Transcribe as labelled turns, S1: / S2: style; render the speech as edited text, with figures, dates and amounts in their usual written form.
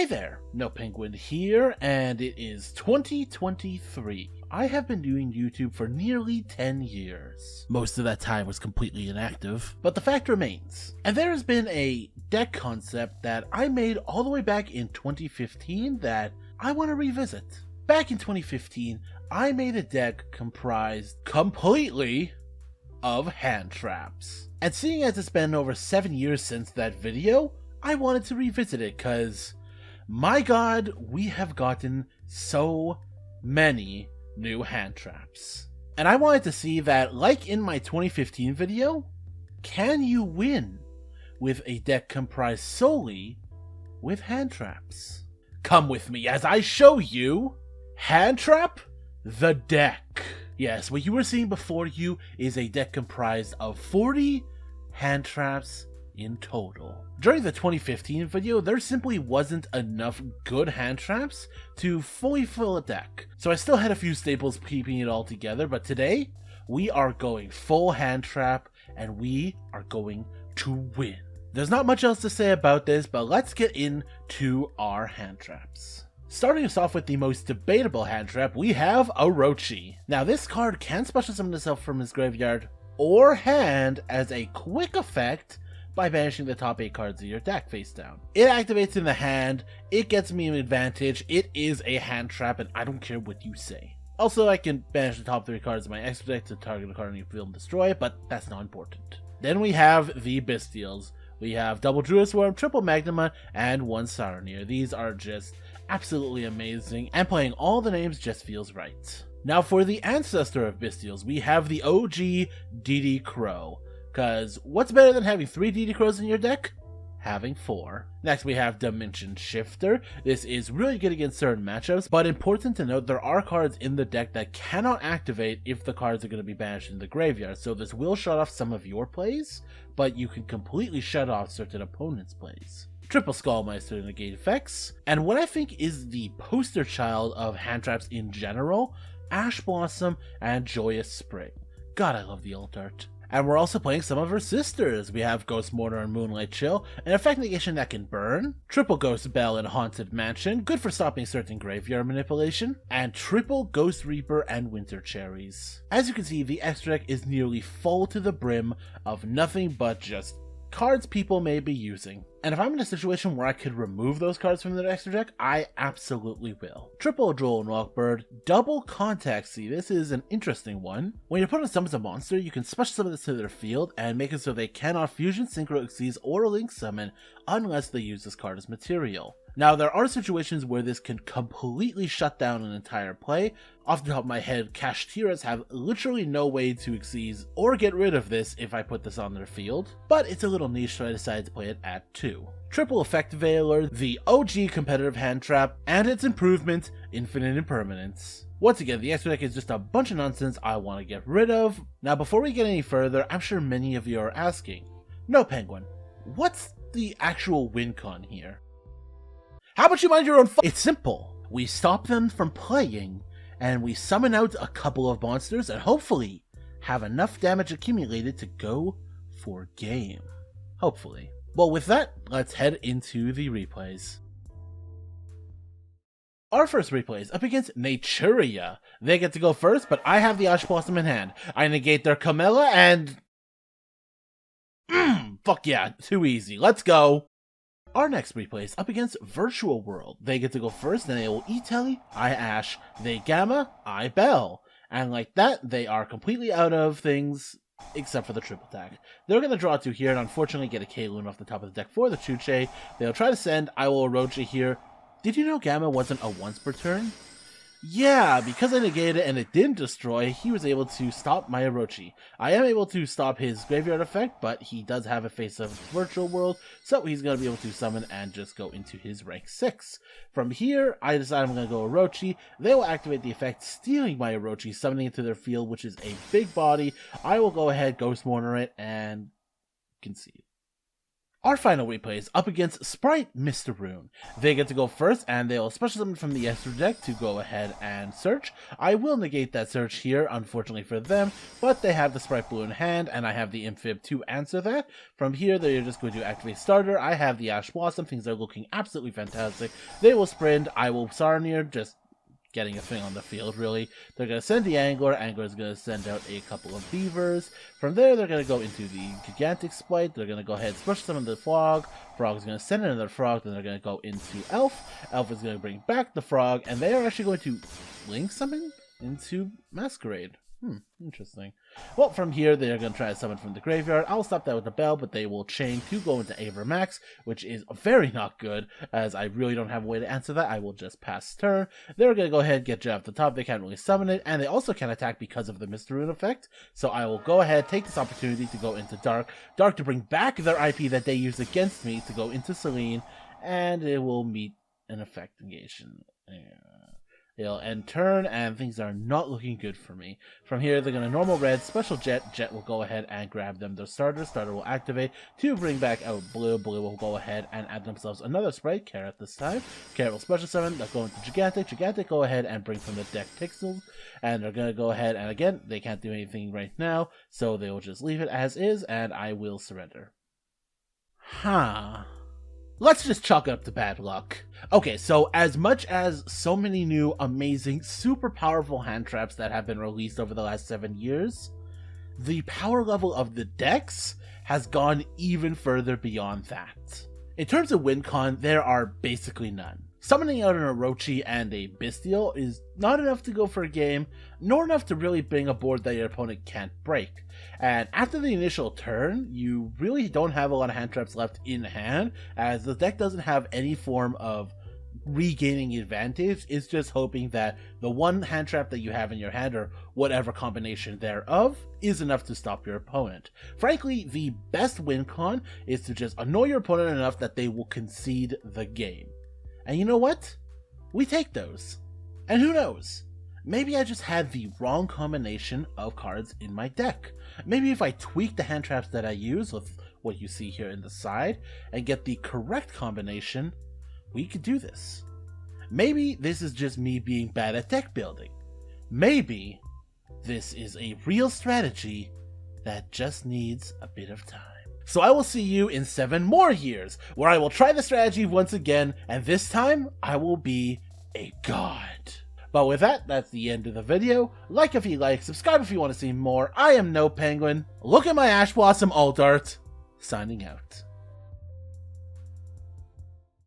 S1: Hey there, Nopenguin here, and it is 2023. I have been doing YouTube for nearly 10 years. Most of that time was completely inactive, but the fact remains. And there has been a deck concept that I made all the way back in 2015 that I want to revisit. Back in 2015, I made a deck comprised completely of hand traps. And seeing as it's been over 7 years since that video, I wanted to revisit it because, my god, we have gotten so many new hand traps. And I wanted to see that, like in my 2015 video, can you win with a deck comprised solely with hand traps? Come with me as I show you Hand Trap the Deck. Yes, what you were seeing before you is a deck comprised of 40 hand traps in total. During the 2015 video, there simply wasn't enough good hand traps to fully fill a deck. So I still had a few staples keeping it all together, but today we are going full hand trap and we are going to win. There's not much else to say about this, but let's get into our hand traps. Starting us off with the most debatable hand trap, we have Orochi. Now this card can special summon itself from his graveyard or hand as a quick effect by banishing the top 8 cards of your deck face down. It activates in the hand, it gets me an advantage, it is a hand trap, and I don't care what you say. Also, I can banish the top 3 cards of my extra deck to target a card on your field and destroy it, but that's not important. Then we have the Bestials. We have double Druid Swarm, triple Magnamon, and 1 Saronir. These are just absolutely amazing, and playing all the names just feels right. Now for the ancestor of Bestials, we have the OG DD Crow. Because what's better than having 3 DD Crows in your deck? Having 4. Next we have Dimension Shifter. This is really good against certain matchups, but important to note there are cards in the deck that cannot activate if the cards are going to be banished in the graveyard, so this will shut off some of your plays, but you can completely shut off certain opponents' plays. Triple Skullmeister to negate effects, and what I think is the poster child of hand traps in general, Ash Blossom and Joyous Spring. God, I love the alt art. And we're also playing some of her sisters. We have Ghost Mortar and Moonlight Chill, an effect negation that can burn, triple Ghost Bell and Haunted Mansion, good for stopping certain graveyard manipulation, and triple Ghost Reaper and Winter Cherries. As you can see, the extra deck is nearly full to the brim of nothing but just cards people may be using. And if I'm in a situation where I could remove those cards from the extra deck, I absolutely will. Triple Droll and Rockbird, double Contact Sea. This is an interesting one. When your opponent summons a monster, you can special summon this to their field and make it so they cannot fusion, synchro, exceed, or link summon unless they use this card as material. Now, there are situations where this can completely shut down an entire play. Off the top of my head, Kashtiras have literally no way to exceed or get rid of this if I put this on their field, but it's a little niche, so I decided to play it at 2. Triple Effect Veiler, the OG competitive hand trap, and its improvement, Infinite Impermanence. Once again, the extra deck is just a bunch of nonsense I want to get rid of. Now, before we get any further, I'm sure many of you are asking, Nopenguin, what's the actual win con here? How about you mind your own It's simple. We stop them from playing, and we summon out a couple of monsters, and hopefully have enough damage accumulated to go for game. Hopefully. Well, with that, let's head into the replays. Our first replay is up against Naturia. They get to go first, but I have the Ash Blossom in hand. I negate their Camilla, and fuck yeah, too easy. Let's go. Our next replay is up against Virtual World. They get to go first, then they will E-Telly, I Ash, they Gamma, I Bell. And like that, they are completely out of things, except for the triple attack. They're going to draw 2 here, and unfortunately get a K-Loon off the top of the deck for the Chuche. They'll try to send, I will Orochi here. Did you know Gamma wasn't a once per turn? Yeah, because I negated it and it didn't destroy, he was able to stop my Orochi. I am able to stop his graveyard effect, but he does have a face of Virtual World, so he's going to be able to summon and just go into his rank 6. From here, I decide I'm going to go Orochi. They will activate the effect, stealing my Orochi, summoning it to their field, which is a big body. I will go ahead, Ghost Mortar it, and concede. Our final replay is up against Sprite Mr. Rune. They get to go first, and they'll special summon from the extra deck to go ahead and search. I will negate that search here, unfortunately for them, but they have the Sprite Blue in hand, and I have the Amphib to answer that. From here, they're just going to activate Starter. I have the Ash Blossom. Things are looking absolutely fantastic. They will sprint. I will Sarnier, just getting a thing on the field, really. They're going to send the Angler. Angler is going to send out a couple of Beavers. From there, they're going to go into the Gigantic Sprite. They're going to go ahead and special summon the Frog. Frog is going to send another Frog. Then they're going to go into Elf. Elf is going to bring back the Frog. And they are actually going to Link Summon into Masquerade. Interesting. Well, from here, they're going to try to summon from the graveyard. I'll stop that with the bell, but they will chain to go into Aver Max, which is very not good, as I really don't have a way to answer that. I will just pass turn. They're going to go ahead and get Jet off the top. They can't really summon it, and they also can attack because of the Mr. Rune effect. So I will go ahead, take this opportunity to go into Dark. Dark to bring back their IP that they used against me to go into Selene, and it will meet an effect negation. They'll end turn, and things are not looking good for me. From here, they're going to normal red, special Jet. Jet will go ahead and grab them their starter. Starter will activate to bring back out Blue. Blue will go ahead and add themselves another Sprite, Carrot this time. Carrot will special summon. They'll go into Gigantic. Gigantic go ahead and bring from the deck Pixels. And they're going to go ahead, and again, they can't do anything right now, so they will just leave it as is, and I will surrender. Let's just chalk it up to bad luck. Okay, so as much as so many new, amazing, super powerful hand traps that have been released over the last 7 years, the power level of the decks has gone even further beyond that. In terms of win con, there are basically none. Summoning out an Orochi and a Bestial is not enough to go for a game, nor enough to really bring a board that your opponent can't break. And after the initial turn, you really don't have a lot of hand traps left in hand, as the deck doesn't have any form of regaining advantage. It's just hoping that the one hand trap that you have in your hand, or whatever combination thereof, is enough to stop your opponent. Frankly, the best win con is to just annoy your opponent enough that they will concede the game. And you know what? We take those. And who knows? Maybe I just had the wrong combination of cards in my deck. Maybe if I tweak the hand traps that I use with what you see here in the side and get the correct combination, we could do this. Maybe this is just me being bad at deck building. Maybe this is a real strategy that just needs a bit of time. So I will see you in 7 more years, where I will try the strategy once again, and this time I will be a god. But with that, that's the end of the video. Like if you like, subscribe if you want to see more. I am Nopenguin. Look at my Ash Blossom alt art. Signing out.